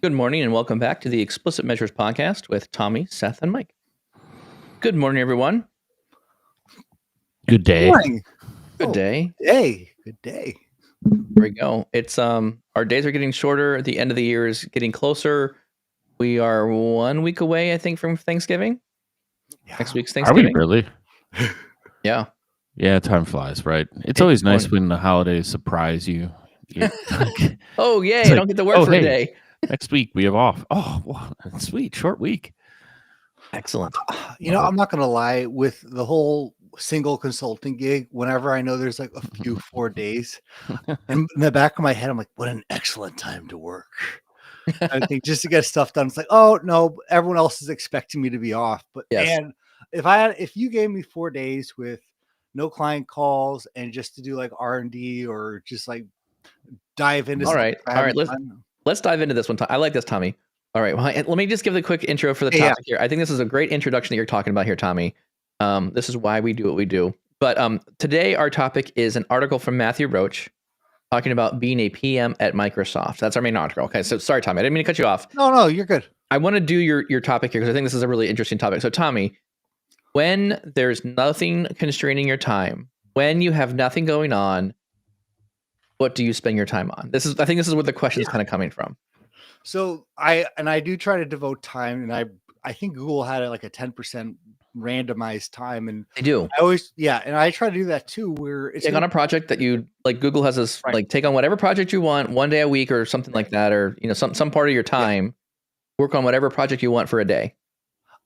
Good morning and welcome back to the Explicit Measures podcast with Tommy, Seth, and Mike. Good morning, everyone. Good day. Morning. Good day. Good day. There we go. It's our days are getting shorter. The end of the year is getting closer. We are 1 week away, I think, from Thanksgiving. Yeah. Next week's Are Thanksgiving. we really? Yeah. Yeah, time flies, right? It's always nice when the holidays surprise you. Oh, yay. It's I like, don't get to work oh, for hey. a day. Next week we have off. Oh, wow, sweet, short week. Excellent. I'm not going to lie, with the whole single consulting gig, whenever I know there's like a few 4 days, and in the back of my head, I'm like, what an excellent time to work. I think just to get stuff done. It's like, oh no, everyone else is expecting me to be off. But Yes. man, if you gave me 4 days with no client calls and just to do like R&D or just like dive into All right. stuff I All right. haven't done. Let's dive into this one. I like this, Tommy. All right. Well, let me just give the quick intro for the topic here. I think this is a great introduction that you're talking about here, Tommy. This is why we do what we do. But today our topic is an article from Matthew Roach talking about being a PM at Microsoft. That's our main article. Okay. So sorry, Tommy. I didn't mean to cut you off. No, you're good. I want to do your topic here because I think this is a really interesting topic. So Tommy, when there's nothing constraining your time, when you have nothing going on, what do you spend your time on? I think this is where the question is kind of coming from. So I do try to devote time, and I think Google had like a 10% randomized time, and They do. and I try to do that too. Where it's take on a project that you like. Google has this like take on whatever project you want, 1 day a week or something like that, or some part of your time. Work on whatever project you want for a day.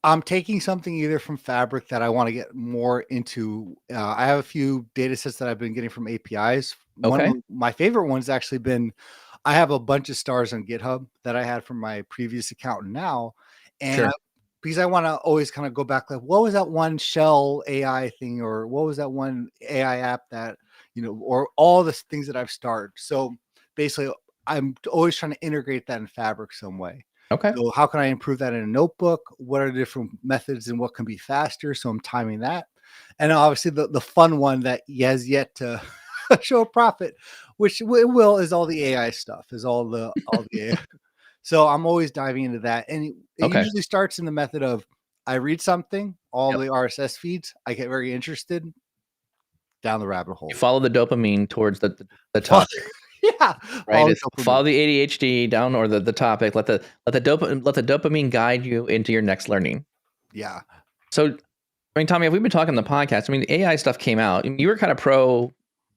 I'm taking something either from Fabric that I want to get more into. I have a few data sets that I've been getting from APIs. One of my favorite one's actually been, I have a bunch of stars on GitHub that I had from my previous account now. And because I want to always kind of go back, like, what was that one shell AI thing? Or what was that one AI app that, or all the things that I've started. So basically, I'm always trying to integrate that in Fabric some way. Okay. So how can I improve that in a notebook? What are the different methods and what can be faster? So I'm timing that. And obviously the fun one that has yet to show a profit, which it will, is all the AI stuff, is all the AI. So I'm always diving into that. And it usually starts in the method of, I read something, all the RSS feeds, I get very interested, down the rabbit hole. You follow the dopamine towards the topic. Yeah, right. Follow the ADHD down or the topic. Let the dopamine guide you into your next learning. Yeah. So, I mean, Tommy, have we been talking on the podcast? I mean, the AI stuff came out. I mean, you were kind of pro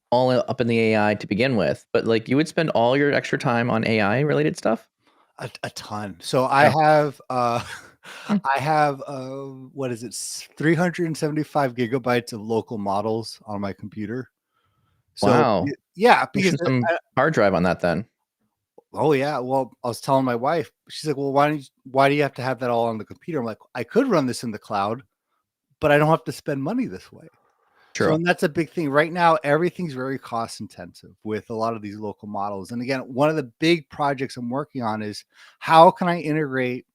all up in the AI to begin with, but like you would spend all your extra time on AI related stuff. A ton. So I have what is it? 375 gigabytes of local models on my computer. So, wow. Yeah, because some hard drive on that then. Oh yeah. Well, I was telling my wife, she's like, well, why do you have to have that all on the computer? I'm like, I could run this in the cloud, but I don't have to spend money this way. True. So, and that's a big thing right now. Everything's very cost intensive with a lot of these local models. And again, one of the big projects I'm working on is how can I integrate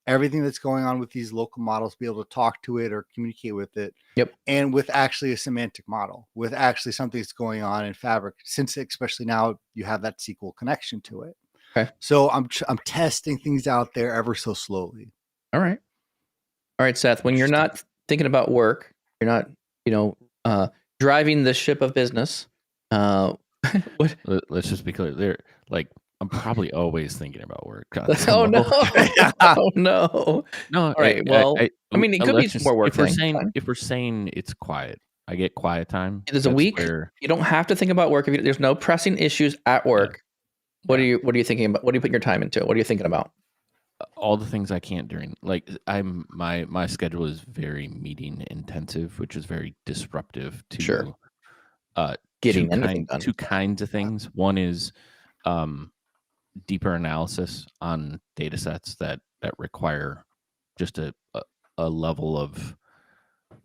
everything that's going on with these local models, be able to talk to it or communicate with it. Yep. And with actually a semantic model, with actually something that's going on in Fabric, since especially now you have that SQL connection to it. Okay. So I'm testing things out there ever so slowly. All right, Seth, when you're not thinking about work, you're not, driving the ship of business. Let's just be clear. They're like, I'm probably always thinking about work. Oh no! Oh no! No. All right. I mean, it could be more work. If we're saying it's quiet, I get quiet time. There's a week. You don't have to think about work. If there's no pressing issues at work, what are you thinking about? What do you put your time into? What are you thinking about? All the things I can't during, like, my schedule is very meeting intensive, which is very disruptive to getting anything done. Two kinds of things. One is deeper analysis on data sets that require just a level of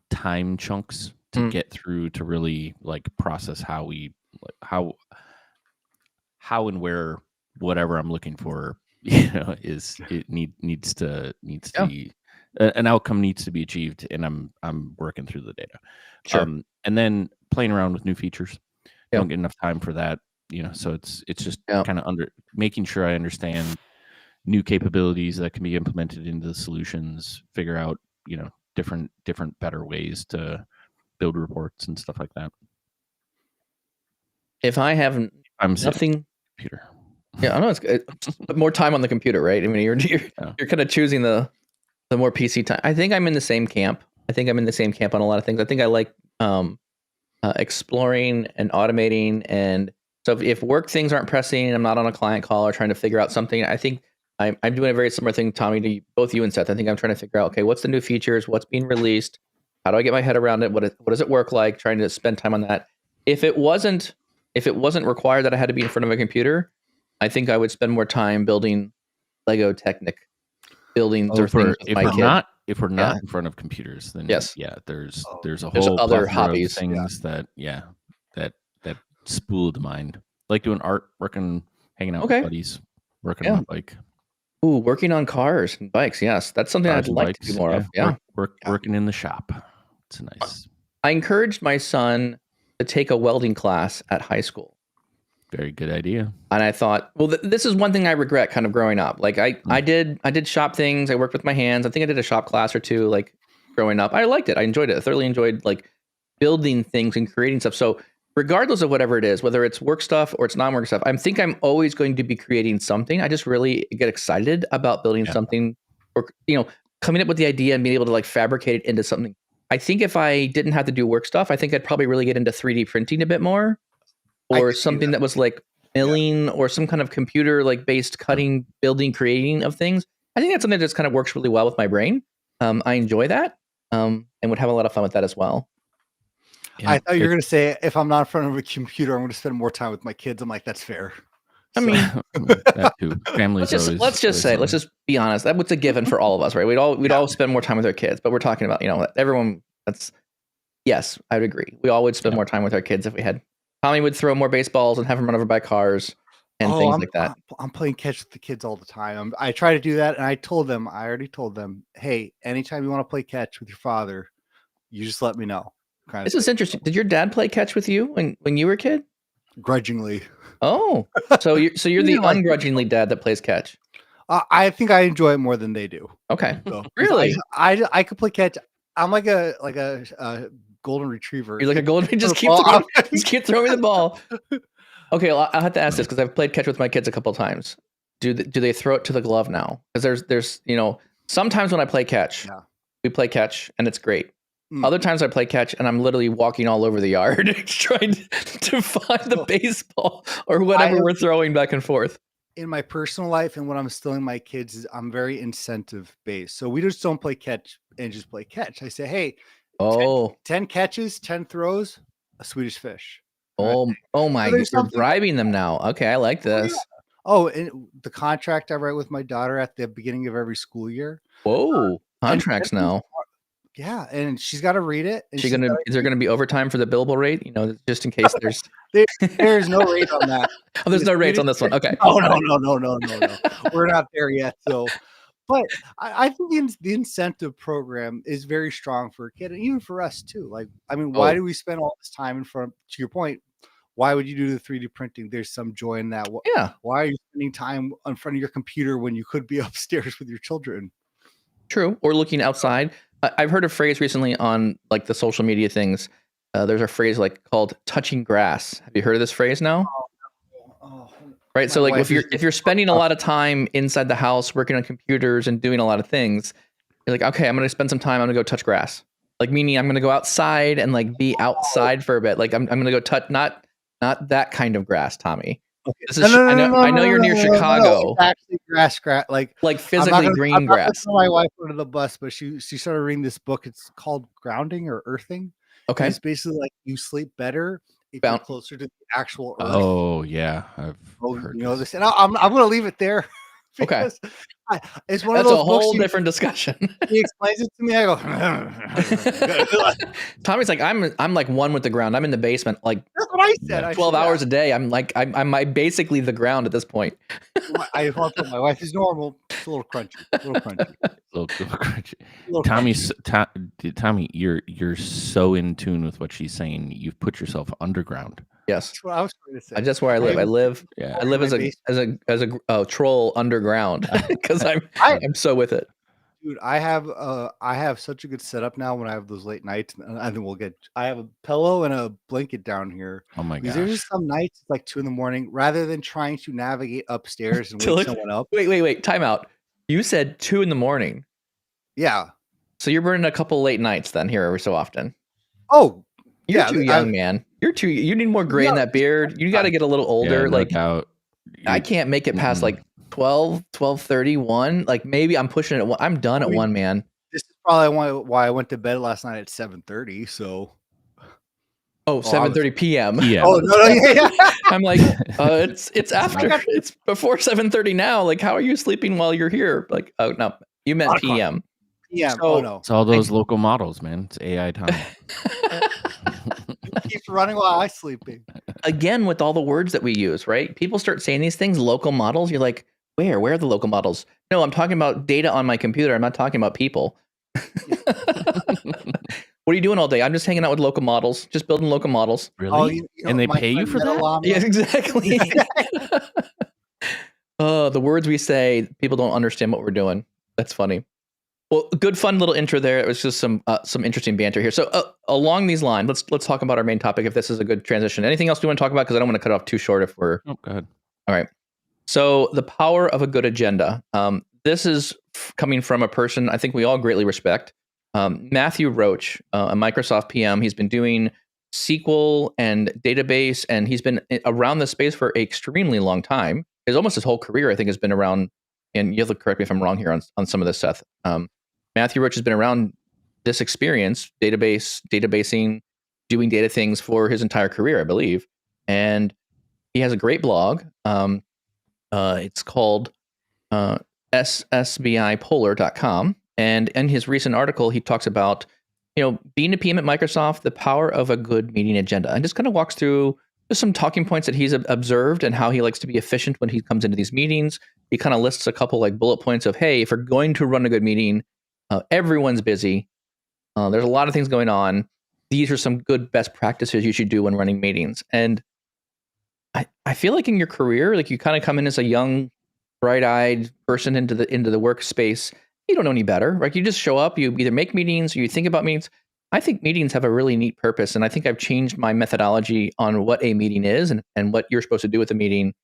time chunks to get through to really like process how and where whatever I'm looking for needs to be an outcome needs to be achieved, and I'm working through the data. And then playing around with new features. Don't get enough time for that. So it's just kind of making sure I understand new capabilities that can be implemented into the solutions, figure out, different better ways to build reports and stuff like that. If I have nothing, computer. Yeah, I know it's more time on the computer, right? I mean, you're kind of choosing the more PC time. I think I'm in the same camp. I think I'm in the same camp on a lot of things. I think I like exploring and automating, and so if work things aren't pressing, and I'm not on a client call or trying to figure out something, I think I'm doing a very similar thing, Tommy, to both you and Seth. I think I'm trying to figure out, okay, what's the new features, what's being released, how do I get my head around it, what does it work like? Trying to spend time on that. If it wasn't required that I had to be in front of a computer, I think I would spend more time building Lego Technic buildings or things with my kid. If we're not in front of computers, then yes, there's a whole other hobbies, of things that spool the mind, like doing art, hanging out with buddies, working on a bike. Ooh, working on cars and bikes. Yes, that's something I'd like to do more of. Yeah, working in the shop. It's nice. I encouraged my son to take a welding class at high school. Very good idea. And I thought, well, this is one thing I regret kind of growing up. Like I did shop things. I worked with my hands. I think I did a shop class or two, like growing up. I liked it. I enjoyed it. I thoroughly enjoyed like building things and creating stuff. So regardless of whatever it is, whether it's work stuff or it's non-work stuff, I think I'm always going to be creating something. I just really get excited about building something, or, coming up with the idea and being able to like fabricate it into something. I think if I didn't have to do work stuff, I think I'd probably really get into 3D printing a bit more. Or something that was like milling or some kind of computer like based cutting, building, creating of things. I think that's something that just kind of works really well with my brain. I enjoy that and would have a lot of fun with that as well. Yeah, I thought you were going to say, if I'm not in front of a computer, I'm going to spend more time with my kids. I'm like, that's fair. I mean, that too. Families let's just be honest. That was a given for all of us, right? We'd all spend more time with our kids, but we're talking about, everyone. Yes, I would agree. We all would spend more time with our kids if we had. Tommy would throw more baseballs and have them run over by cars and things like that. I'm playing catch with the kids all the time. I try to do that, and I already told them, hey, anytime you want to play catch with your father, you just let me know. This is interesting. Did your dad play catch with you when you were a kid? Grudgingly. Oh, so you're the ungrudgingly dad that plays catch. I think I enjoy it more than they do. Okay, so, really? I could play catch. I'm like a golden retriever. You're like a golden. Just keep throwing the ball. Okay, well, I'll have to ask this because I've played catch with my kids a couple of times. Do they throw it to the glove now? Because there's sometimes when I play catch, we play catch and it's great. Other times I play catch and I'm literally walking all over the yard trying to find the baseball or whatever we're throwing back and forth. In my personal life and when I'm instilling my kids, I'm very incentive based. So we just don't play catch and just play catch. I say, hey, 10 catches, 10 throws, a Swedish fish. Oh my! You're bribing them now. Okay, I like this. Oh, and the contract I write with my daughter at the beginning of every school year. Whoa, contracts now. Yeah, and she's got to read it. Is there gonna be overtime for the billable rate? Just in case there's there's no rate on that. Oh, there's no rates on this one. Okay. Oh no. We're not there yet. So, but I think the incentive program is very strong for a kid and even for us too. Like, I mean, why do we spend all this time in front? To your point, why would you do the 3D printing? There's some joy in that. Yeah. Why are you spending time in front of your computer when you could be upstairs with your children? True. Or looking outside. I've heard a phrase recently on like the social media things. There's a phrase like called touching grass. Have you heard of this phrase now? Right. So like if you're spending a lot of time inside the house working on computers and doing a lot of things, you're like, okay, I'm going to spend some time. I'm going to go touch grass. Like meaning I'm going to go outside and like be outside for a bit. Like I'm going to go touch, not that kind of grass, Tommy. Okay. This is, I know you're near Chicago. It's actually grass, like physically green grass. My wife under the bus, but she started reading this book. It's called Grounding or Earthing. Okay, and it's basically like you sleep better if you're closer to the actual earth. Oh yeah, I've heard this, and I'm going to leave it there. Okay, it's one of those. That's a whole different discussion. He explains it to me. I go. Tommy's like, I'm like one with the ground. I'm in the basement. Like that's what I said. 12 hours a day. I'm like, I'm basically the ground at this point. I hope my wife is normal. It's a little crunchy. Tommy, you're so in tune with what she's saying. You've put yourself underground. Yes. That's what I was trying to say. That's where I live. I live as a troll underground because I'm so with it. Dude, I have such a good setup now when I have those late nights. And I think I have a pillow and a blanket down here. Oh my Because gosh. there's just some nights it's like 2 a.m. rather than trying to navigate upstairs and wake someone up. Wait, time out. You said 2 a.m. Yeah. So you're burning a couple late nights then here every so often. Oh, you're too young, man. You need more gray in that beard. You got to get a little older. No doubt. I can't make it past like 12:31. Like maybe I'm pushing it. I'm done at 1, man. This is probably why I went to bed last night at 7:30. So. 7:30 p.m. Yeah. Oh no, yeah. I'm like, it's after. It's before 7:30 now. Like, how are you sleeping while you're here? Like, oh no, you meant PM. PM. So, no, it's all those local models, man. It's AI time. It keeps running while I'm sleeping. Again, with all the words that we use, right? People start saying these things. Local models. You're like, where are the local models? No, I'm talking about data on my computer. I'm not talking about people. What are you doing all day? I'm just hanging out with local models, just building local models. Really? And they pay you for that? Yes, exactly. The words we say, people don't understand what we're doing. That's funny. Well, good, fun little intro there. It was just some interesting banter here. So along these lines, let's talk about our main topic. If this is a good transition, anything else you want to talk about? Because I don't want to cut off too short. If we're go ahead. All right. So the power of a good agenda. This is coming from a person I think we all greatly respect. Matthew Roach, a Microsoft PM. He's been doing SQL and database, and he's been around this space for an extremely long time. Almost his whole career, I think, has been around. And you have to correct me if I'm wrong here on some of this, Seth. Matthew Roach has been around this experience, databasing, doing data things for his entire career, I believe. And he has a great blog. It's called ssbipolar.com. And in his recent article, he talks about, being a PM at Microsoft, the power of a good meeting agenda, and just kind of walks through just some talking points that he's observed and how he likes to be efficient when he comes into these meetings. He kind of lists a couple like bullet points of, hey, if we're going to run a good meeting, everyone's busy. There's a lot of things going on. These are some good best practices you should do when running meetings. And I feel like in your career, like you kind of come in as a young, bright-eyed person into the workspace. You don't know any better, right? You just show up, you either make meetings or you think about meetings. I think meetings have a really neat purpose, and I think I've changed my methodology on what a meeting is and what you're supposed to do with a meeting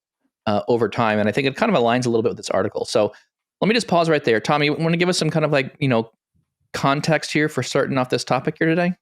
over time. And I think it kind of aligns a little bit with this article. So let me just pause right there. Tommy, you want to give us some kind of like, context here for starting off this topic here today?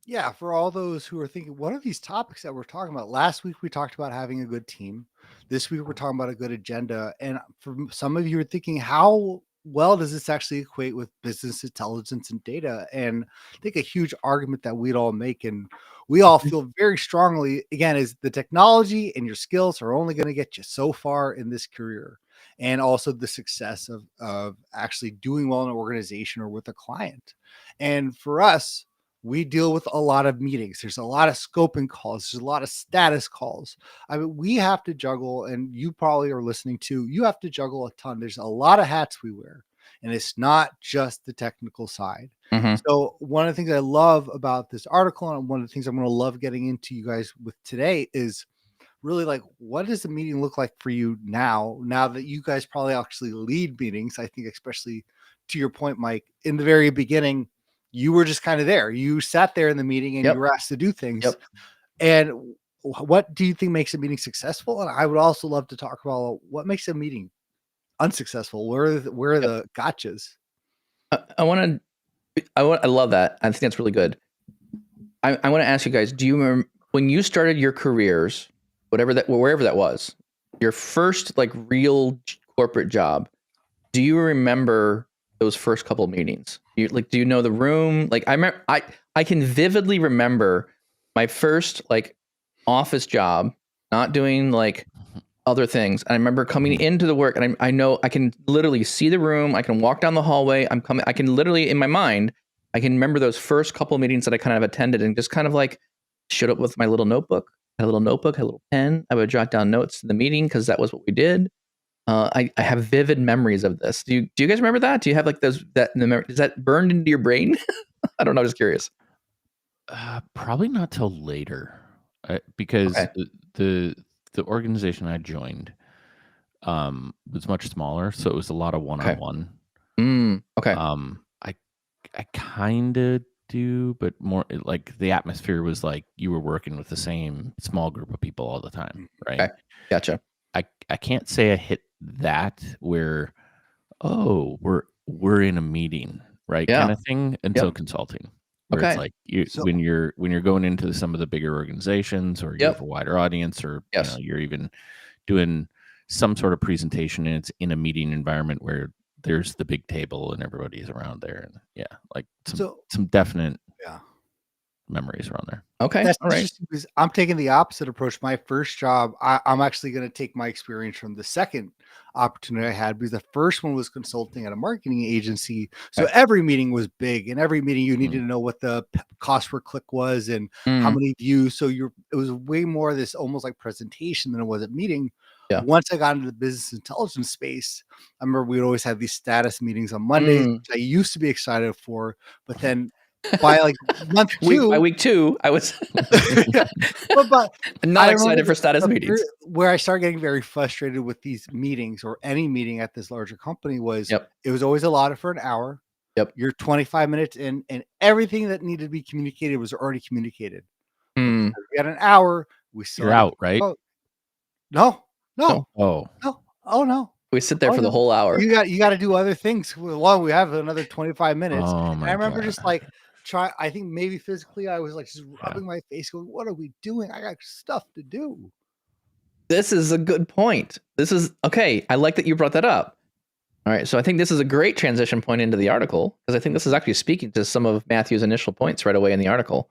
Yeah, for all those who are thinking, what are these topics that we're talking about? Last week, we talked about having a good team. This week, we're talking about a good agenda. And for some of you are thinking, how well does this actually equate with business intelligence and data? And I think a huge argument that we'd all make, and we all feel very strongly, again, is the technology and your skills are only going to get you so far in this career. And also the success of actually doing well in an organization or with a client. And for us, we deal with a lot of meetings. There's a lot of scoping calls. There's a lot of status calls. I mean, we have to juggle, and you probably are listening too. You have to juggle a ton. There's a lot of hats we wear, and it's not just the technical side. Mm-hmm. So one of the things I love about this article, and one of the things I'm going to love getting into you guys with today, is really like, what does the meeting look like for you now that you guys probably actually lead meetings? I think, especially to your point, Mike, in the very beginning, you were just kind of there. You sat there in the meeting and you were asked to do things. Yep. And what do you think makes a meeting successful? And I would also love to talk about what makes a meeting unsuccessful. Where are the gotchas? I love that. I think that's really good. I want to ask you guys, do you remember when you started your careers, wherever that was, your first like real corporate job, do you remember those first couple of meetings? Do you know the room? Like I can vividly remember my first like office job, not doing like other things. I remember coming into the work, and I know I can literally see the room. I can walk down the hallway. I can literally in my mind, I can remember those first couple of meetings that I kind of attended, and just kind of like showed up with my little notebook, had a little pen. I would jot down notes in the meeting because that was what we did. I have vivid memories of this. Do you guys remember that? Do you have like is that burned into your brain? I don't know. I'm just curious. Probably not till later, because the organization I joined was much smaller, so it was a lot of one-on-one. Okay. I kind of do, but more like the atmosphere was like you were working with the same small group of people all the time, right? Okay. Gotcha. I can't say I hit that where, oh, we're in a meeting, right? Yeah. Kind of thing until consulting. Where it's like when you're going into some of the bigger organizations, or you have a wider audience, or you're even doing some sort of presentation and it's in a meeting environment where there's the big table and everybody's around there, and like some definite memories around there. Okay. That's all right. interesting because I'm taking the opposite approach. My first job, I'm actually going to take my experience from the second opportunity I had, because the first one was consulting at a marketing agency. So every meeting was big, and every meeting you needed to know what the cost per click was and how many views. So it was way more of this almost like presentation than it was a meeting. Yeah. Once I got into the business intelligence space, I remember we'd always have these status meetings on Mondays, which I used to be excited for, but then by like month 2, by week 2, I was but not excited for status meetings. Where I started getting very frustrated with these meetings, or any meeting at this larger company, was it was always allotted for an hour. You're 25 minutes in, and everything that needed to be communicated was already communicated. We had an hour. You're out, right? No. Oh no. We sit there for the whole hour. You got to do other things. Well, we have another 25 minutes. Oh and my I remember God. just like I think maybe physically I was like just rubbing my face going, what are we doing? I got stuff to do. This is a good point. This is okay. I like that you brought that up. All right. So I think this is a great transition point into the article, because I think this is actually speaking to some of Matthew's initial points right away in the article.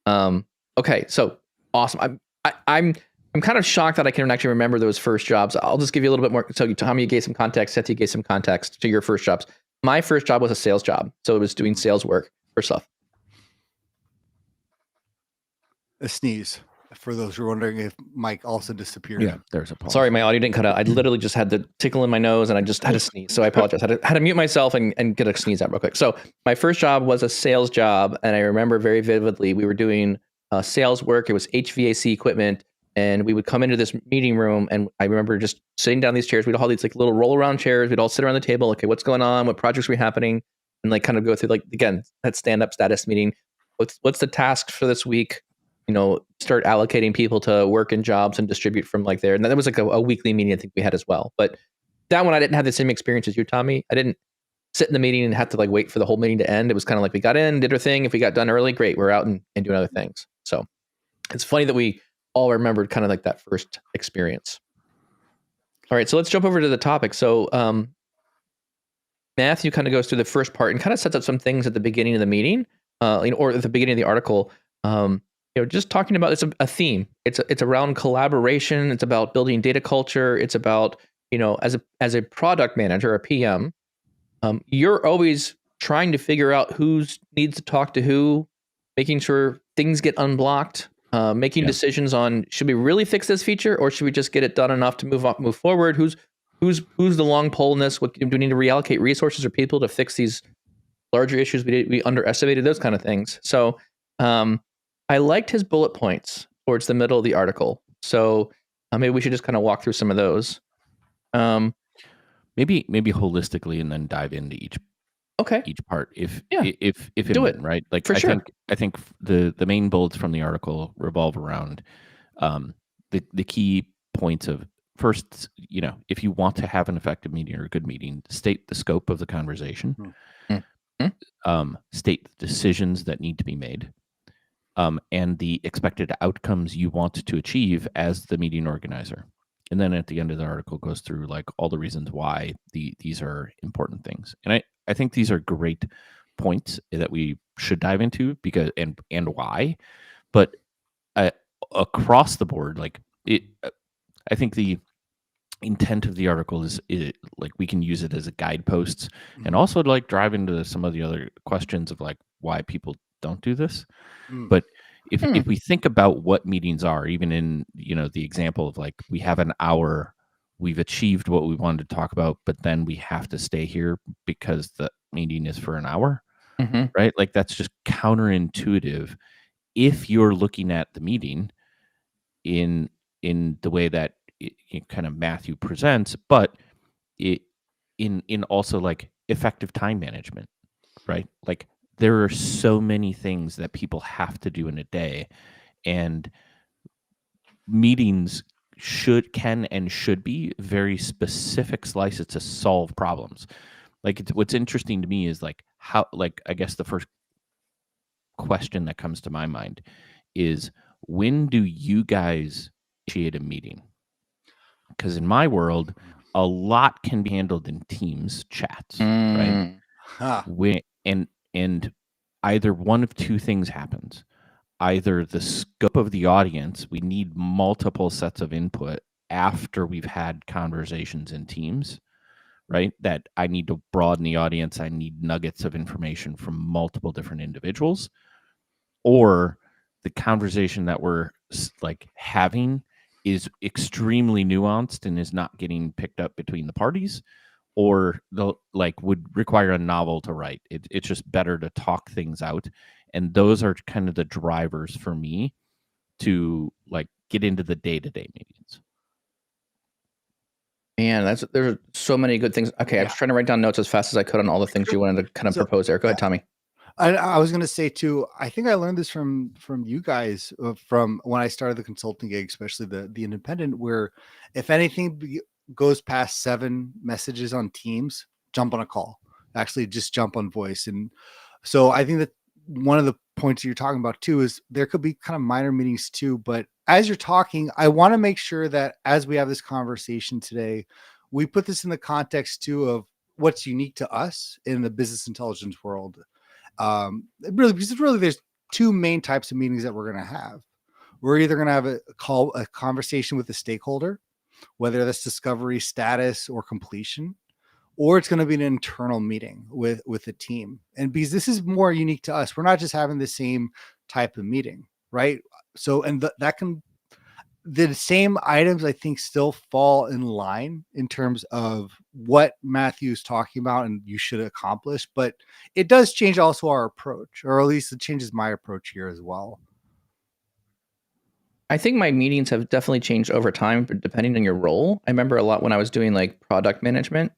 Okay. So awesome. I'm kind of shocked that I can actually remember those first jobs. I'll just give you a little bit more. So Tommy, you gave some context. Seth, you gave some context to your first jobs. My first job was a sales job. So it was doing sales work for stuff. A sneeze. For those who are wondering if Mike also disappeared. Yeah, there's a pause. Sorry, my audio didn't cut out. I literally just had the tickle in my nose and I just had to sneeze. So I apologize. I had to mute myself and get a sneeze out real quick. So my first job was a sales job. And I remember very vividly, we were doing sales work. It was HVAC equipment. And we would come into this meeting room, and I remember just sitting down these chairs. We'd all have these like little roll around chairs. We'd all sit around the table. Okay, what's going on? What projects were happening? And like kind of go through, like, again, that stand-up status meeting. What's the task for this week? Start allocating people to work and jobs and distribute from like there. And that was like a weekly meeting I think we had as well. But that one, I didn't have the same experience as you, Tommy. I didn't sit in the meeting and have to like wait for the whole meeting to end. It was kind of like we got in, did our thing. If we got done early, great, we're out and doing other things. So it's funny that we all remembered kind of like that first experience. All right, so let's jump over to the topic. So Matthew kind of goes through the first part and kind of sets up some things at the beginning of the meeting, or at the beginning of the article. Just talking about, it's a theme. It's around collaboration. It's about building data culture. It's about, as a product manager, a PM, you're always trying to figure out who needs to talk to who, making sure things get unblocked, making decisions on, should we really fix this feature, or should we just get it done enough to move forward? Who's the long pole in this? What do we need to reallocate resources or people to fix these larger issues we underestimated? Those kind of things. So I liked his bullet points towards the middle of the article. So maybe we should just kind of walk through some of those. Maybe holistically, and then dive into each part if do it, right. Like for sure. I think the main bullets from the article revolve around the key points of, first, if you want to have an effective meeting or a good meeting, state the scope of the conversation, state the decisions that need to be made, and the expected outcomes you want to achieve as the meeting organizer. And then at the end of the article goes through like all the reasons why these are important things. And I think these are great points that we should dive into, because and why. But across the board, like I think the intent of the article is like we can use it as a guideposts, and also like drive into some of the other questions of like why people don't do this. But if we think about what meetings are, even in the example of like we have an hour, we've achieved what we wanted to talk about, but then we have to stay here because the meeting is for an hour, right? Like that's just counterintuitive if you're looking at the meeting in in the way that kind of Matthew presents, but in also like effective time management, right? Like there are so many things that people have to do in a day, and meetings can and should be very specific slices to solve problems. Like what's interesting to me is like how, like, I guess the first question that comes to my mind is, when do you guys initiate a meeting? Because in my world, a lot can be handled in Teams chats, right? Huh. And either one of two things happens. Either the scope of the audience, we need multiple sets of input after we've had conversations in Teams, right? That I need to broaden the audience. I need nuggets of information from multiple different individuals. Or the conversation that we're like having is extremely nuanced and is not getting picked up between the parties, or the like would require a novel to write. It's just better to talk things out. And those are kind of the drivers for me to like get into the day-to-day meetings. Man, there's so many good things. Okay, I was trying to write down notes as fast as I could on all the things you wanted to kind of propose there. Go ahead, Tommy. I was going to say too, I think I learned this from you guys from when I started the consulting gig, especially the independent, where if anything goes past 7 messages on Teams, jump on a call, actually just jump on voice. And so I think that one of the points you're talking about too is there could be kind of minor meetings too, but as you're talking, I want to make sure that as we have this conversation today, we put this in the context too of what's unique to us in the business intelligence world. Because really there's 2 main types of meetings that we're going to have. We're either going to have a conversation with the stakeholder, whether that's discovery status or completion, or it's going to be an internal meeting with the team. And because this is more unique to us, we're not just having the same type of meeting, right? So, and the same items, I think, still fall in line in terms of what Matthew's talking about and you should accomplish, but it does change also our approach, or at least it changes my approach here as well. I think my meetings have definitely changed over time, but depending on your role. I remember a lot when I was doing like product management,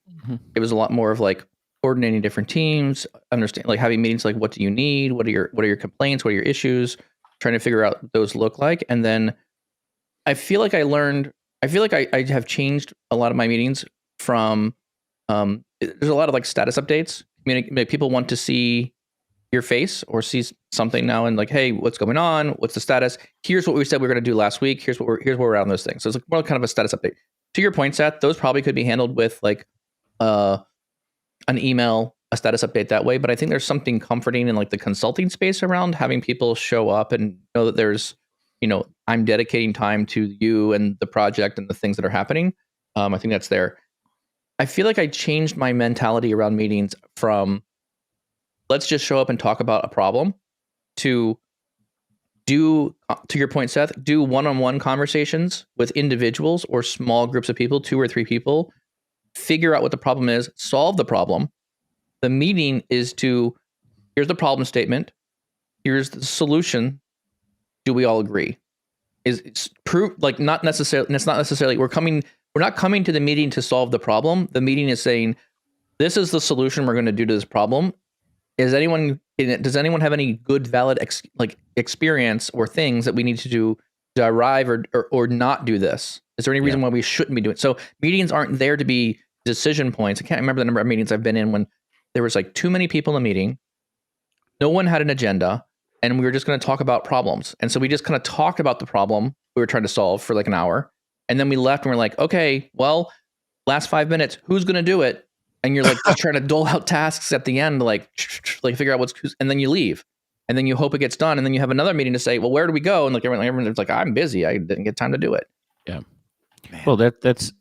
it was a lot more of like coordinating different teams, understand, like having meetings like, what do you need? What are your complaints? What are your issues? Trying to figure out what those look like. And then I feel like I have changed a lot of my meetings from, there's a lot of like status updates. I mean, people want to see your face or see something now and like, hey, what's going on? What's the status? Here's what we said we were going to do last week. Here's where we're at on those things. So it's like more kind of a status update. To your point, Seth, those probably could be handled with like an email, a status update that way. But I think there's something comforting in like the consulting space around having people show up and know that there's, I'm dedicating time to you and the project and the things that are happening. I think that's there. I feel like I changed my mentality around meetings from let's just show up and talk about a problem to your point, Seth, do one-on-one conversations with individuals or small groups of people, 2 or 3 people, figure out what the problem is, solve the problem. The meeting is here's the problem statement, here's the solution. Do we all agree? It's proof, like not necessarily, and it's not necessarily we're not coming to the meeting to solve the problem. The meeting is saying, this is the solution we're going to do to this problem. Does anyone have any good, valid experience or things that we need to do to arrive or not do this? Is there any reason why we shouldn't be doing it? So meetings aren't there to be decision points. I can't remember the number of meetings I've been in when there was like too many people in a meeting. No one had an agenda and we were just going to talk about problems. And so we just kind of talked about the problem we were trying to solve for like an hour. And then we left and we're like, okay, well, last 5 minutes, who's going to do it? And you're like trying to dole out tasks at the end, like figure out and then you leave, and then you hope it gets done, and then you have another meeting to say, well, where do we go? And like everyone's like, I'm busy, I didn't get time to do it. Yeah, man. Well, that's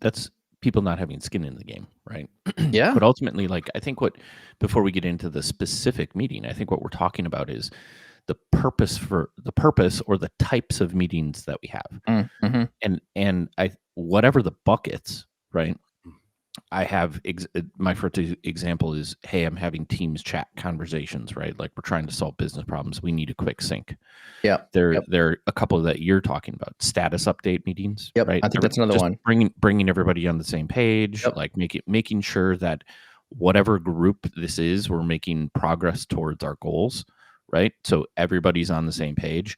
people not having skin in the game, right? Yeah. But ultimately, like I think before we get into the specific meeting, I think what we're talking about is the purpose or the types of meetings that we have, mm-hmm. and whatever the buckets, right? I have my first example is, hey, I'm having Teams chat conversations, right? Like we're trying to solve business problems. We need a quick sync. Yeah. There are a couple that you're talking about, status update meetings, Yep. right? I think that's another just one. Bringing everybody on the same page, Yep. like making sure that whatever group this is, we're making progress towards our goals, right? So everybody's on the same page.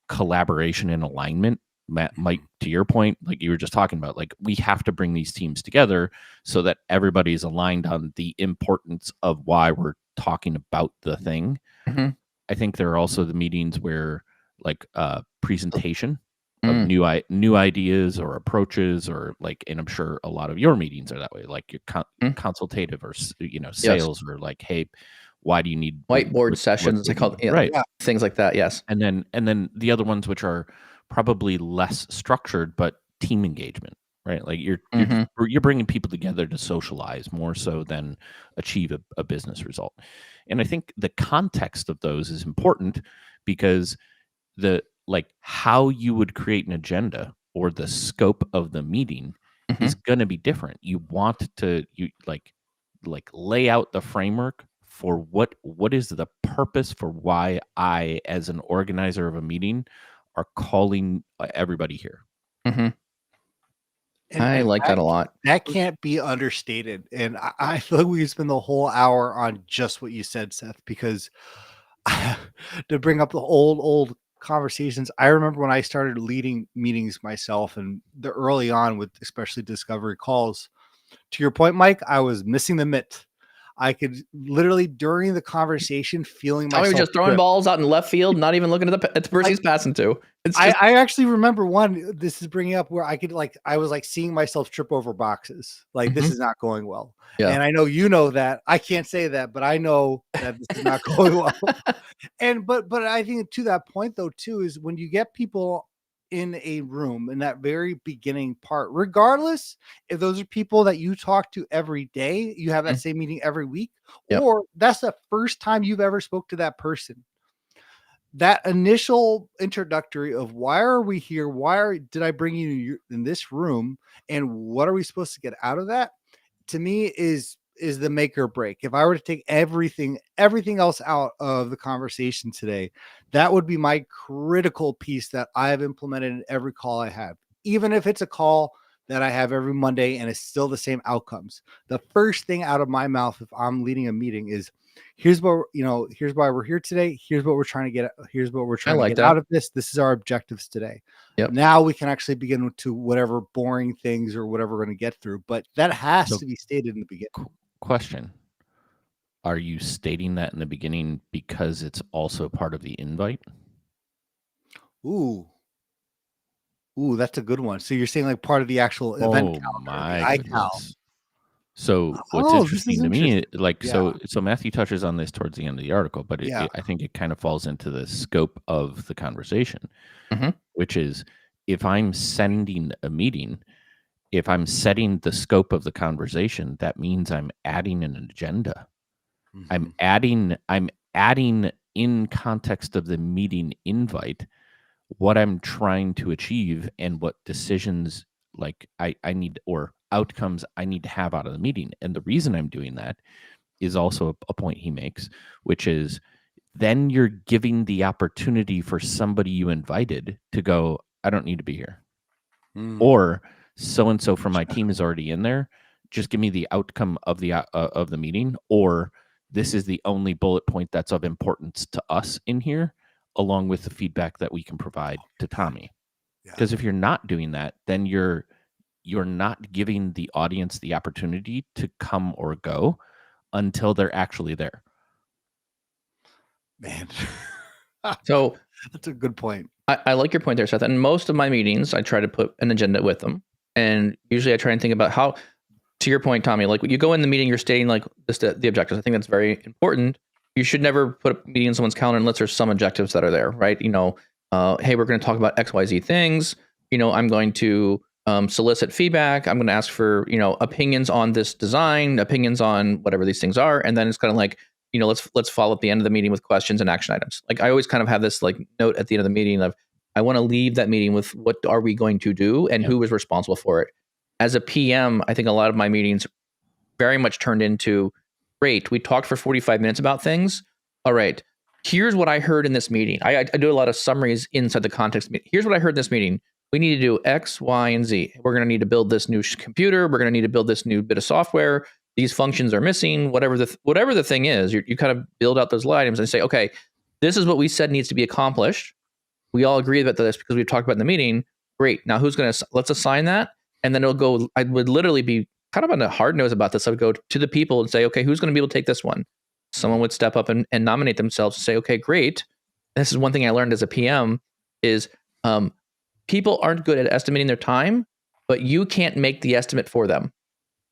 Collaboration and alignment. Mike, to your point, like you were just talking about, like we have to bring these teams together so that everybody's aligned on the importance of why we're talking about the thing. Mm-hmm. I think there are also the meetings where like presentation of new ideas or approaches, or like, and I'm sure a lot of your meetings are that way, like your consultative or sales, or like, hey, why do you need whiteboard sessions? I call it, right, things like that. Yes, and then the other ones which are probably less structured but team engagement, right? Like you're bringing people together to socialize more so than achieve a business result. And I think the context of those is important, because the like how you would create an agenda or the scope of the meeting is going to be different. You want to like lay out the framework for what is the purpose for why I, as an organizer of a meeting, are calling everybody here. And I like that a lot. That can't be understated. And I feel like we could spend the whole hour on just what you said, Seth, because to bring up the old conversations, I remember when I started leading meetings myself, and the early on with especially discovery calls, to your point, Mike, I was missing the mitt. I could literally during the conversation feeling myself. I was just throwing balls out in left field, not even looking at the person he's passing to. I actually remember one. This is bringing up where I could I was like seeing myself trip over boxes. Like this is not going well. Yeah. And I know that. I can't say that, but I know that this is not going well. And but I think to that point though too is when you get people in a room in that very beginning part, regardless if those are people that you talk to every day, you have that same meeting every week, or that's the first time you've ever spoke to that person. That initial introductory of why are we here? Did I bring you in this room? And what are we supposed to get out of that? To me is the make or break. If I were to take everything else out of the conversation today, that would be my critical piece that I have implemented in every call I have. Even if it's a call that I have every Monday and it's still the same outcomes. The first thing out of my mouth if I'm leading a meeting is, here's what, here's why we're here today. Here's what we're trying to get. Here's what we're trying to get out of this. This is our objectives today. Yep. Now we can actually begin to whatever boring things or whatever we're going to get through. But that has to be stated in the beginning. Question. Are you stating that in the beginning because it's also part of the invite? Ooh, that's a good one. So you're saying like part of the actual event calendar, my goodness. So what's interesting to me, like, so Matthew touches on this towards the end of the article, but I think it kind of falls into the scope of the conversation, which is if I'm sending a meeting, if I'm setting the scope of the conversation, that means I'm adding an agenda. I'm adding in context of the meeting invite what I'm trying to achieve and what decisions like I need or outcomes I need to have out of the meeting. And the reason I'm doing that is also a point he makes, which is then you're giving the opportunity for somebody you invited to go, I don't need to be here. Or so-and-so from my team is already in there. Just give me the outcome of the meeting, or this is the only bullet point that's of importance to us in here, along with the feedback that we can provide to Tommy. Because if you're not doing that, then you're not giving the audience the opportunity to come or go until they're actually there. Man. So that's a good point. I like your point there, Seth. And most of my meetings, I try to put an agenda with them. And usually I try and think about how, to your point, Tommy, like when you go in the meeting, you're stating like the objectives. I think that's very important. You should never put a meeting in someone's calendar unless there's some objectives that are there, right? Hey, we're going to talk about XYZ things. I'm going to solicit feedback. I'm going to ask for, opinions on this design, opinions on whatever these things are. And then it's kind of like, let's follow up the end of the meeting with questions and action items. Like I always kind of have this like note at the end of the meeting of, I want to leave that meeting with what are we going to do and who is responsible for it. As a PM, I think a lot of my meetings very much turned into, great, we talked for 45 minutes about things. All right, here's what I heard in this meeting. I do a lot of summaries inside the context. Here's what I heard in this meeting. We need to do X, Y, and Z. We're going to need to build this new computer. We're going to need to build this new bit of software. These functions are missing. Whatever the thing is, you kind of build out those items and say, okay, this is what we said needs to be accomplished. We all agree about this because we've talked about in the meeting. Great. Now who's going to, let's assign that. And then it'll go, I would literally be kind of on a hard nose about this. I would go to the people and say, okay, who's going to be able to take this one? Someone would step up and nominate themselves and say, okay, great. This is one thing I learned as a PM is people aren't good at estimating their time, but you can't make the estimate for them.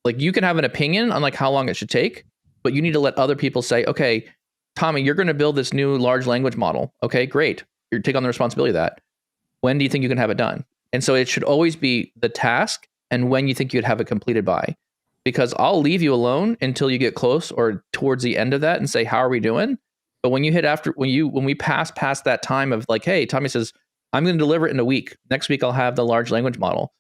Like you can have an opinion on like how long it should take, but you need to let other people say, okay, Tommy, you're going to build this new large language model. Okay, great. You take on the responsibility of that. When do you think you can have it done? And so it should always be the task and when you think you'd have it completed by. Because I'll leave you alone until you get close or towards the end of that and say, how are we doing? But when you hit when we pass past that time of like, hey, Tommy says, I'm going to deliver it in a week. Next week, I'll have the large language model.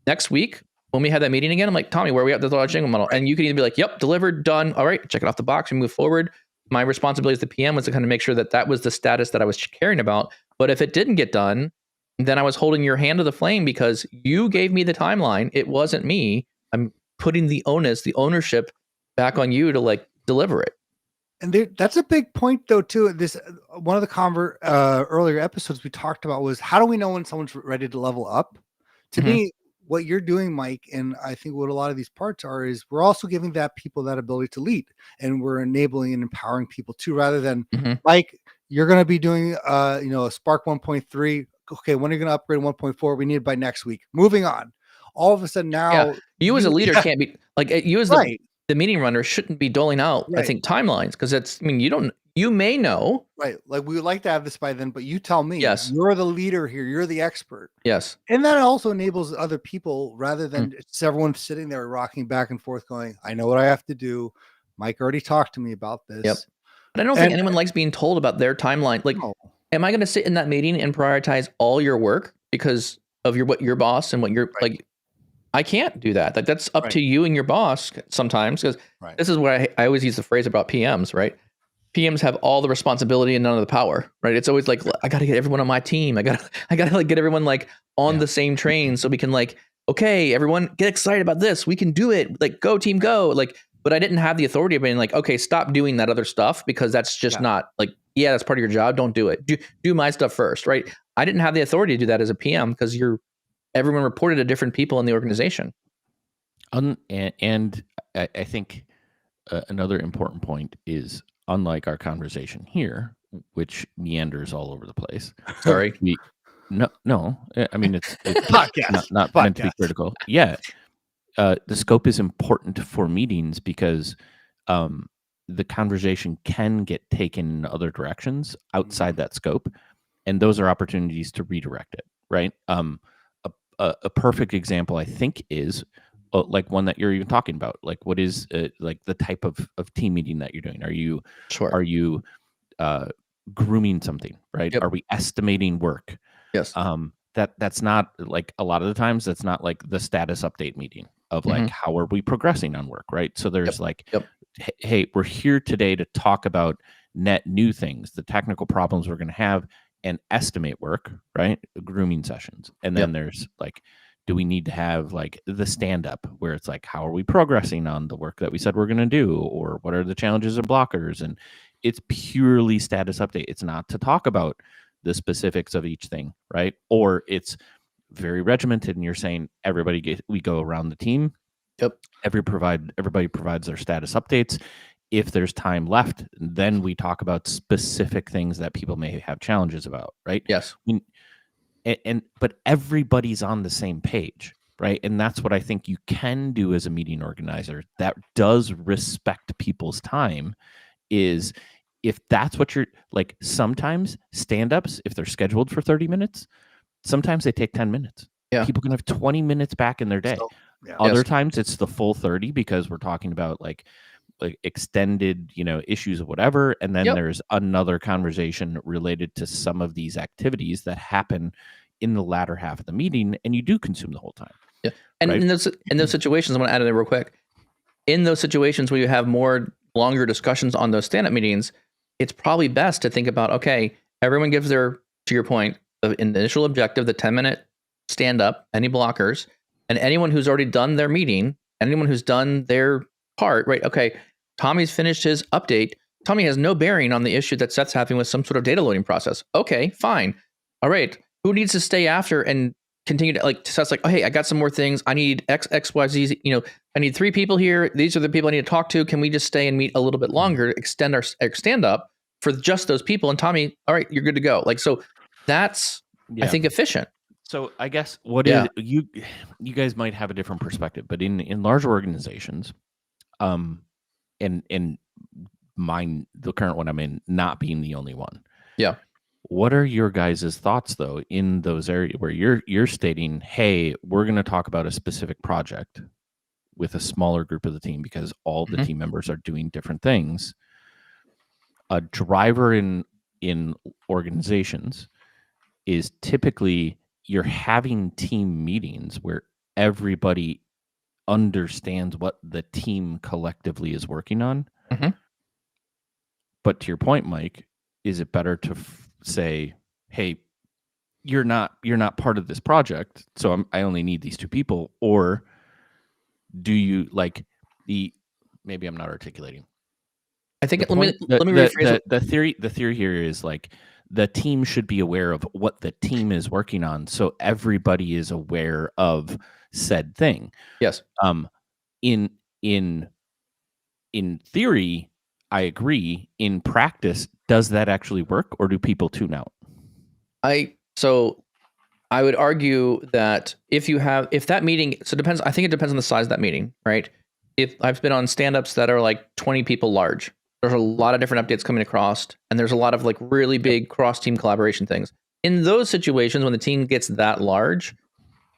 Next week, when we have that meeting again, I'm like, Tommy, where are we at the large language model? And you can either be like, yep, delivered, done. All right, check it off the box and move forward. My responsibility as the PM was to kind of make sure that that was the status that I was caring about. But if it didn't get done, then I was holding your hand to the flame because you gave me the timeline. It wasn't me. I'm putting the onus, the ownership back on you to like deliver it. And that's a big point though too. This one of the earlier episodes we talked about was how do we know when someone's ready to level up? To me, what you're doing, Mike, and I think what a lot of these parts are is we're also giving that people that ability to lead, and we're enabling and empowering people too, rather than Mike, you're going to be doing a Spark 1.3. Okay, when are you going to upgrade 1.4? We need it by next week. Moving on. All of a sudden now, you as a leader can't be like you as the meeting runner shouldn't be doling out. I think timelines because that's. I mean, you may know. Right. Like we would like to have this by then, but you tell me. Yes. You're the leader here. You're the expert. Yes. And that also enables other people rather than it's everyone sitting there rocking back and forth going, I know what I have to do. Mike already talked to me about this. Yep. But I don't think anyone likes being told about their timeline. Like, am I going to sit in that meeting and prioritize all your work because of what your boss and what you're like? I can't do that. Like that's up to you and your boss sometimes because this is what I always use the phrase about PMs, right? PMs have all the responsibility and none of the power, right? It's always like, I got to get everyone on my team. I got to like get everyone like on the same train so we can like, okay, everyone get excited about this. We can do it. Like go team, go. Like, but I didn't have the authority of being like, okay, stop doing that other stuff because that's just not like, that's part of your job. Don't do it. Do my stuff first, right? I didn't have the authority to do that as a PM because everyone reported to different people in the organization. And I think another important point is, unlike our conversation here, which meanders all over the place. Sorry. No. I mean, it's podcast, not meant to be critical. Yeah. The scope is important for meetings because the conversation can get taken in other directions outside that scope. And those are opportunities to redirect it, right? A perfect example, I think, is like one that you're even talking about. Like, what is like the type of team meeting that you're doing? Are you grooming something, right? Yep. Are we estimating work? Yes. That's not like a lot of the times that's not like the status update meeting of like how are we progressing on work, right? So there's hey, we're here today to talk about net new things, the technical problems we're going to have, and estimate work, right? Grooming sessions. And then there's like, do we need to have like the stand up where it's like, how are we progressing on the work that we said we're going to do? Or what are the challenges and blockers? And it's purely status update. It's not to talk about the specifics of each thing, right? Or it's very regimented and you're saying we go around the team. Yep. Everybody provides their status updates. If there's time left, then we talk about specific things that people may have challenges about, right? Yes. But everybody's on the same page, right? And that's what I think you can do as a meeting organizer that does respect people's time is if that's what you're like, sometimes stand-ups, if they're scheduled for 30 minutes, sometimes they take 10 minutes. Yeah. People can have 20 minutes back in their day. Other times it's the full 30 because we're talking about like extended, issues of whatever. And then there's another conversation related to some of these activities that happen in the latter half of the meeting and you do consume the whole time. Yeah. And in those situations, I'm going to add in there real quick. in those situations where you have more longer discussions on those stand-up meetings, it's probably best to think about, okay, everyone gives their, to your point, the initial objective, the 10-minute stand-up, any blockers, and anyone who's already done their meeting, anyone who's done their part, right? Okay, Tommy's finished his update. Tommy has no bearing on the issue that Seth's having with some sort of data loading process. Okay, fine. All right, who needs to stay after and continue to Seth's like, oh, hey, I got some more things. I need X, Y, Z, I need 3 people here. These are the people I need to talk to. Can we just stay and meet a little bit longer, extend our stand up for just those people? And Tommy, all right, you're good to go. Like, so that's, I think, efficient. So I guess what is you guys might have a different perspective, but in large organizations, and mine, the current one I'm in, not being the only one. Yeah. What are your guys' thoughts though in those areas where you're stating, hey, we're going to talk about a specific project with a smaller group of the team because all the team members are doing different things? A driver in organizations is typically you're having team meetings where everybody understands what the team collectively is working on. But to your point, Mike, is it better to say, hey, you're not part of this project, so I only need these 2 people? Or do you maybe I'm not articulating. I think let me rephrase the theory. The theory here is like the team should be aware of what the team is working on, so everybody is aware of said thing. Yes. In theory, I agree. In practice, does that actually work, or do people tune out? I would argue that if that meeting, so it depends. I think it depends on the size of that meeting, right? If I've been on stand-ups that are like 20 people large, there's a lot of different updates coming across, and there's a lot of like really big cross-team collaboration things. In those situations, when the team gets that large,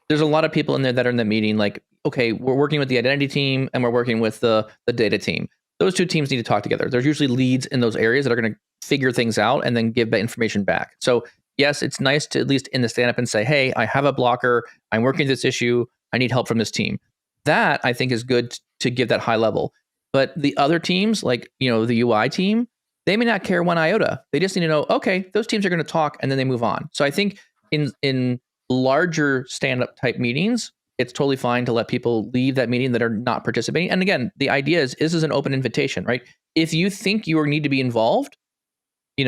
there's a lot of people in there that are in the meeting like, okay, we're working with the identity team and we're working with the data team. Those 2 teams need to talk together. There's usually leads in those areas that are going to figure things out and then give that information back. So yes, it's nice to at least in the stand-up and say, hey, I have a blocker. I'm working this issue. I need help from this team. That, I think, is good to give that high level. But the other teams, like, the UI team, they may not care one iota. They just need to know, okay, those teams are going to talk, and then they move on. So I think in larger stand-up type meetings, it's totally fine to let people leave that meeting that are not participating. And again, the idea is this is an open invitation, right? If you think you need to be involved,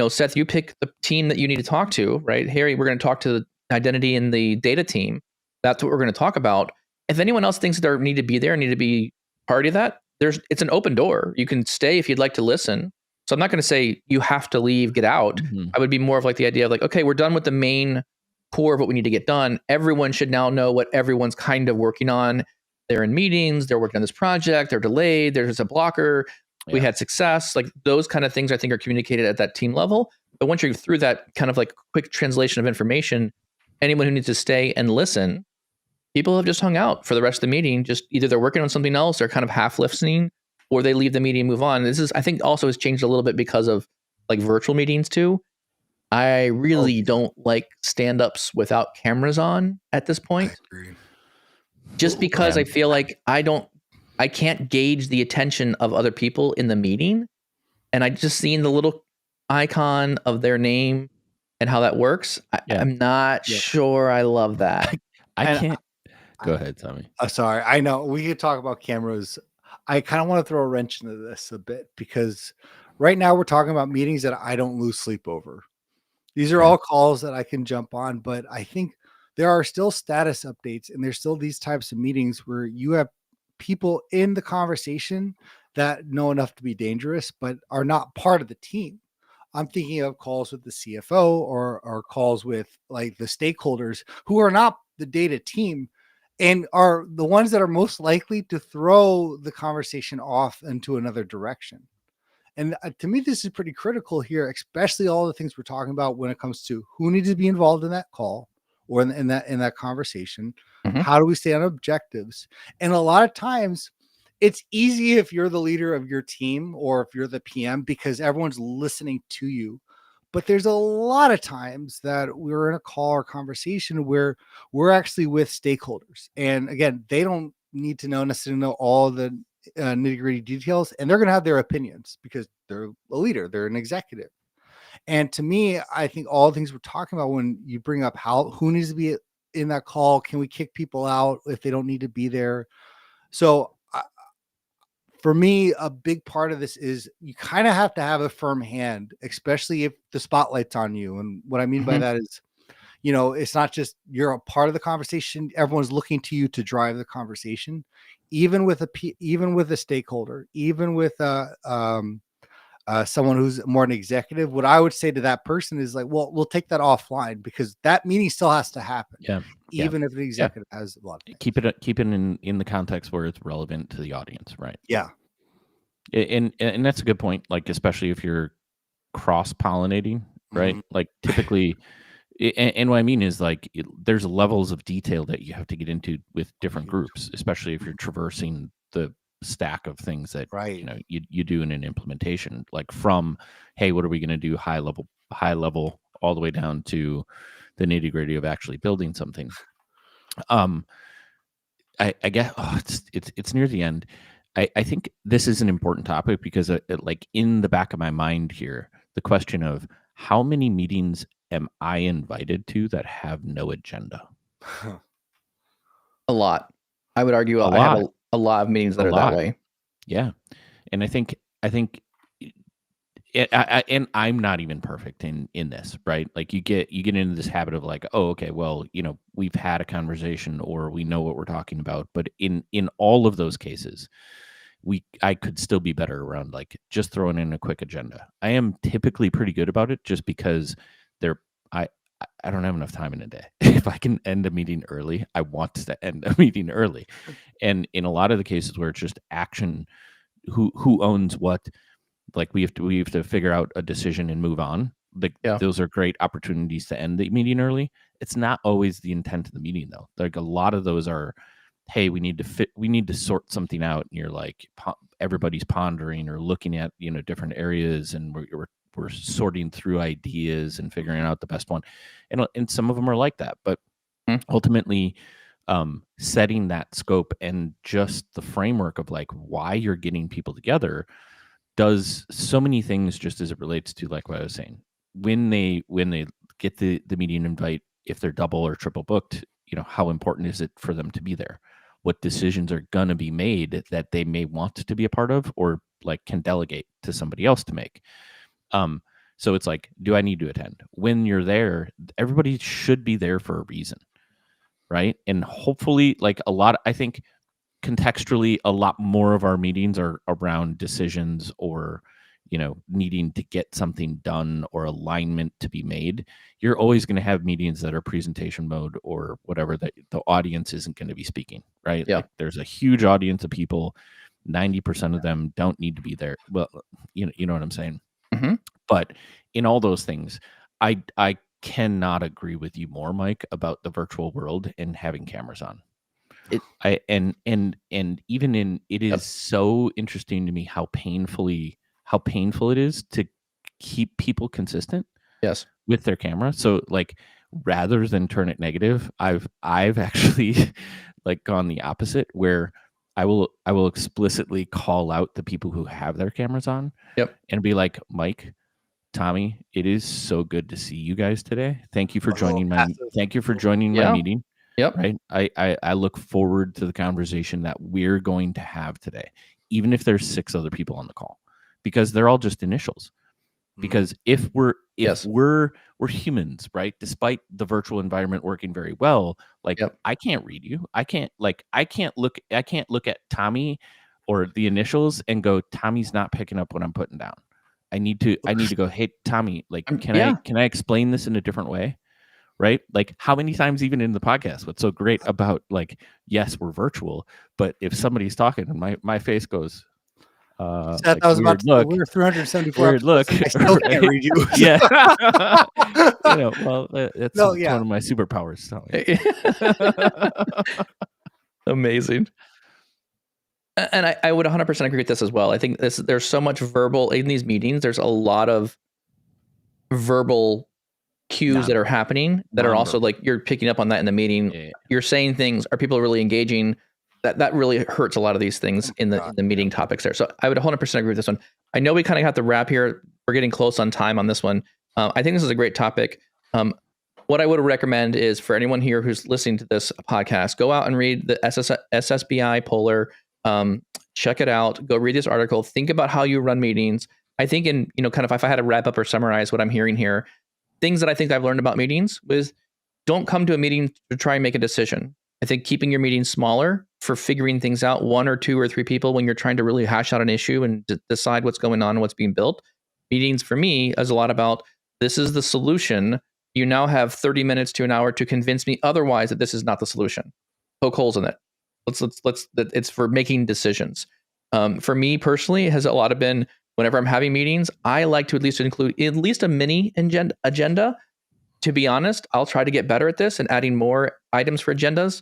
Seth, you pick the team that you need to talk to, right? Harry, we're going to talk to the identity and the data team. That's what we're going to talk about. If anyone else thinks they need to be there, need to be part of that, it's an open door. You can stay if you'd like to listen. So I'm not going to say you have to leave, get out. I would be more of like the idea of like, okay, we're done with the main core of what we need to get done. Everyone should now know what everyone's kind of working on. They're in meetings, they're working on this project, they're delayed, there's a blocker, we had success. Like those kind of things I think are communicated at that team level. But once you're through that kind of like quick translation of information, anyone who needs to stay and listen, people have just hung out for the rest of the meeting. Just either they're working on something else, they're kind of half listening, or they leave the meeting and move on. This is, I think, also has changed a little bit because of like virtual meetings too. I really don't like stand-ups without cameras on at this point. Just because I feel like I can't gauge the attention of other people in the meeting. And I just seen the little icon of their name and how that works. I'm not sure I love that. I can't. Go ahead, Tommy. Sorry. I know we could talk about cameras. I kind of want to throw a wrench into this a bit because right now we're talking about meetings that I don't lose sleep over. These are all calls that I can jump on, but I think there are still status updates and there's still these types of meetings where you have people in the conversation that know enough to be dangerous, but are not part of the team. I'm thinking of calls with the CFO or calls with like the stakeholders who are not the data team and are the ones that are most likely to throw the conversation off into another direction. And to me, this is pretty critical here, especially all the things we're talking about when it comes to who needs to be involved in that call or in that conversation. How do we stay on objectives? And a lot of times it's easy if you're the leader of your team or if you're the PM because everyone's listening to you. But there's a lot of times that we're in a call or conversation where we're actually with stakeholders. And again, they don't need to necessarily know all the nitty gritty details, and they're going to have their opinions because they're a leader, they're an executive. And to me, I think all the things we're talking about when you bring up who needs to be in that call, can we kick people out if they don't need to be there? So for me, a big part of this is you kind of have to have a firm hand, especially if the spotlight's on you. And what I mean by that is, it's not just you're a part of the conversation. Everyone's looking to you to drive the conversation, even with a stakeholder, even with someone who's more an executive. What I would say to that person is like, well, we'll take that offline because that meeting still has to happen. Yeah. Even if the executive has a lot of things. Keep it in the context where it's relevant to the audience, right? Yeah. And that's a good point. Like, especially if you're cross-pollinating, right? Mm-hmm. Like typically, and what I mean is like there's levels of detail that you have to get into with different groups, especially if you're traversing the stack of things that you do in an implementation. Like from, hey, what are we going to do? High level, all the way down to the nitty gritty of actually building something. I guess it's near the end. I think this is an important topic because like in the back of my mind here, the question of how many meetings am I invited to that have no agenda? A lot. I would argue I have a lot of meetings that are that way. Yeah. And I think and I'm not even perfect in this, right? Like you get into this habit of like, oh, okay, well, we've had a conversation or we know what we're talking about. But in all of those cases, I could still be better around like just throwing in a quick agenda. I am typically pretty good about it just because I don't have enough time in a day. If I can end a meeting early, I want to end a meeting early. And in a lot of the cases where it's just action, who owns what, like we have to figure out a decision and move on. Like those are great opportunities to end the meeting early. It's not always the intent of the meeting though. Like a lot of those are, hey, we need to sort something out, and you're like everybody's pondering or looking at different areas, and we're sorting through ideas and figuring out the best one, and some of them are like that, but ultimately setting that scope and just the framework of like why you're getting people together does so many things just as it relates to like what I was saying. When they get the meeting invite, if they're double or triple booked, how important is it for them to be there? What decisions are going to be made that they may want to be a part of or like can delegate to somebody else to make? So it's like, do I need to attend? When you're there, everybody should be there for a reason, right? And hopefully, like I think contextually, a lot more of our meetings are around decisions or needing to get something done or alignment to be made. You're always going to have meetings that are presentation mode or whatever, that the audience isn't going to be speaking, right? Like there's a huge audience of people, 90% of them don't need to be there. Well, you know what I'm saying? Mm-hmm. But in all those things, I cannot agree with you more, Mike, about the virtual world and having cameras on. And even in it is so interesting to me how painful it is to keep people consistent with their camera. So like rather than turn it negative, I've actually like gone the opposite, where I will explicitly call out the people who have their cameras on and be like, Mike, Tommy, it is so good to see you guys today. Thank you for joining my meeting. Yep. Right. I look forward to the conversation that we're going to have today, even if there's 6 other people on the call, because they're all just initials. Because if we're humans, right? Despite the virtual environment working very well, like I can't read you. I can't look at Tommy or the initials and go, Tommy's not picking up what I'm putting down. I need to go, hey Tommy, like can I explain this in a different way? Right? Like how many times even in the podcast, what's so great about like, yes, we're virtual, but if somebody's talking and my face goes, Seth, like, I was about to say, look, we're 374 weird look. I still can't read you. Yeah. Well, that's one of my superpowers. So, Amazing. And I would 100% agree with this as well. I think there's so much verbal in these meetings. There's a lot of verbal cues that are happening that are also like you're picking up on that in the meeting. You're saying things. Are people really engaging? that really hurts a lot of these things in the meeting topics there. So I would 100% agree with this one. I know we kind of have to wrap here. We're getting close on time on this one. I think this is a great topic. What I would recommend is for anyone here who's listening to this podcast, go out and read the SSBI Polar. Check it out. Go read this article. Think about how you run meetings. I think kind of if I had to wrap up or summarize what I'm hearing here, things that I think I've learned about meetings was don't come to a meeting to try and make a decision. I think keeping your meetings smaller for figuring things out, 1 or 2 or 3 people when you're trying to really hash out an issue and decide what's going on and what's being built. Meetings for me is a lot about this is the solution. You now have 30 minutes to an hour to convince me otherwise that this is not the solution. Poke holes in it. It's for making decisions. For me personally, it has a lot of been whenever I'm having meetings, I like to at least include at least a mini agenda. To be honest, I'll try to get better at this and adding more items for agendas.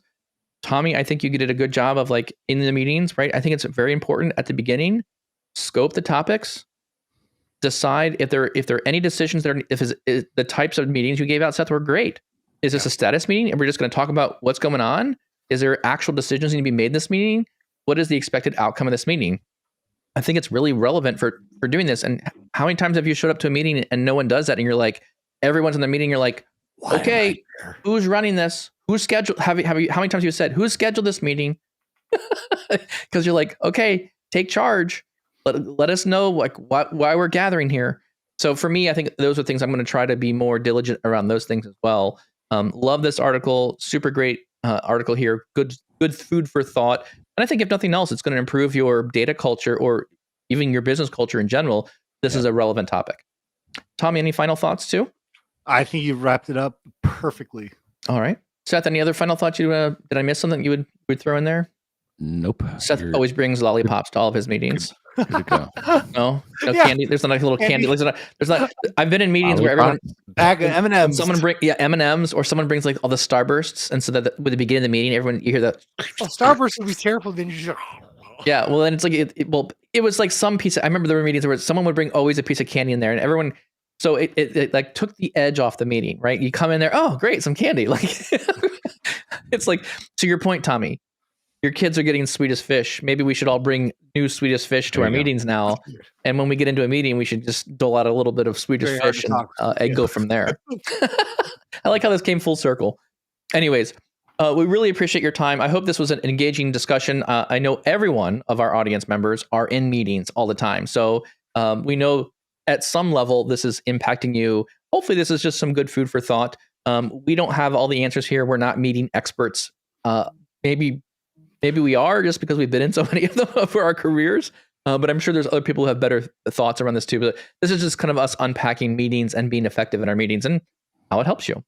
Tommy, I think you did a good job of like in the meetings, right? I think it's very important at the beginning, scope the topics, decide if there are any decisions that are, if the types of meetings you gave out, Seth, were great. Is this a status meeting and we're just going to talk about what's going on? Is there actual decisions need to be made in this meeting? What is the expected outcome of this meeting? I think it's really relevant for doing this. And how many times have you showed up to a meeting and no one does that? And you're like, everyone's in the meeting. You're like, okay, who's running this? Who's scheduled? How many times have you said, who's scheduled this meeting? Because you're like, okay, take charge. Let us know like why we're gathering here. So for me, I think those are things I'm going to try to be more diligent around those things as well. Love this article. Super great article here. Good food for thought. And I think if nothing else, it's going to improve your data culture or even your business culture in general. This is a relevant topic. Tommy, any final thoughts too? I think you've wrapped it up perfectly. All right. Seth, any other final thoughts did I miss something you would throw in there? Nope. Seth always brings lollipops to all of his meetings. No candy. There's not like a little candy. There's not. I've been in meetings where everyone bag of M&Ms. Someone bring M&Ms, or someone brings like all the Starbursts, and so that with the beginning of the meeting, everyone you hear that. Well, Starburst would be terrible. Then you just. Yeah, well, then it's like it was like some piece. I remember there were meetings where someone would bring always a piece of candy in there, and everyone. So it like took the edge off the meeting, right? You come in there, oh great, some candy. Like it's like to your point, Tommy. Your kids are getting Swedish fish. Maybe we should all bring new Swedish fish to our meetings now. And when we get into a meeting, we should just dole out a little bit of Swedish fish and go from there. I like how this came full circle. Anyways, we really appreciate your time. I hope this was an engaging discussion. I know every one of our audience members are in meetings all the time. So we know at some level this is impacting you. Hopefully this is just some good food for thought. We don't have all the answers here. We're not meeting experts. Maybe we are just because we've been in so many of them for our careers. But I'm sure there's other people who have better thoughts around this too. But this is just kind of us unpacking meetings and being effective in our meetings and how it helps you.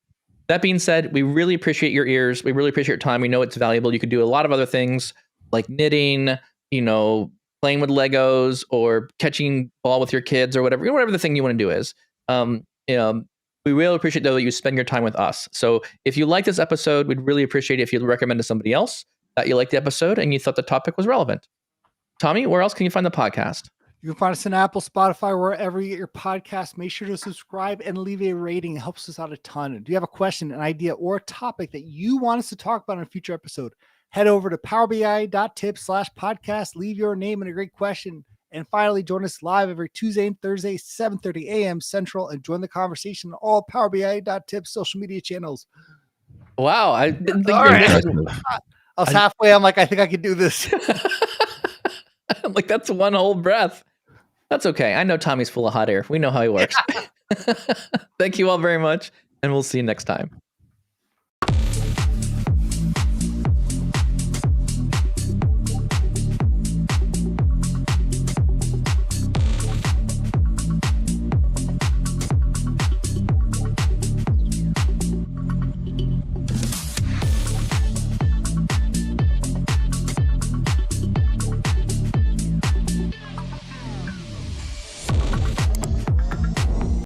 That being said, we really appreciate your ears. We really appreciate your time. We know it's valuable. You could do a lot of other things like knitting, playing with Legos or catching ball with your kids or whatever the thing you want to do is. We really appreciate though that you spend your time with us. So if you like this episode, we'd really appreciate it if you'd recommend to somebody else that you liked the episode and you thought the topic was relevant. Tommy, where else can you find the podcast? You can find us on Apple, Spotify, wherever you get your podcast. Make sure to subscribe and leave a rating. It helps us out a ton. Do you have a question, an idea, or a topic that you want us to talk about in a future episode? Head over to powerbi.tips/podcast. Leave your name and a great question. And finally, join us live every Tuesday and Thursday, 7:30 a.m. Central, and join the conversation on all powerbi.tips social media channels. Wow. I didn't think I was halfway. I'm like, I think I could do this. Like, that's one whole breath. That's okay. I know Tommy's full of hot air. We know how he works. Thank you all very much, and we'll see you next time.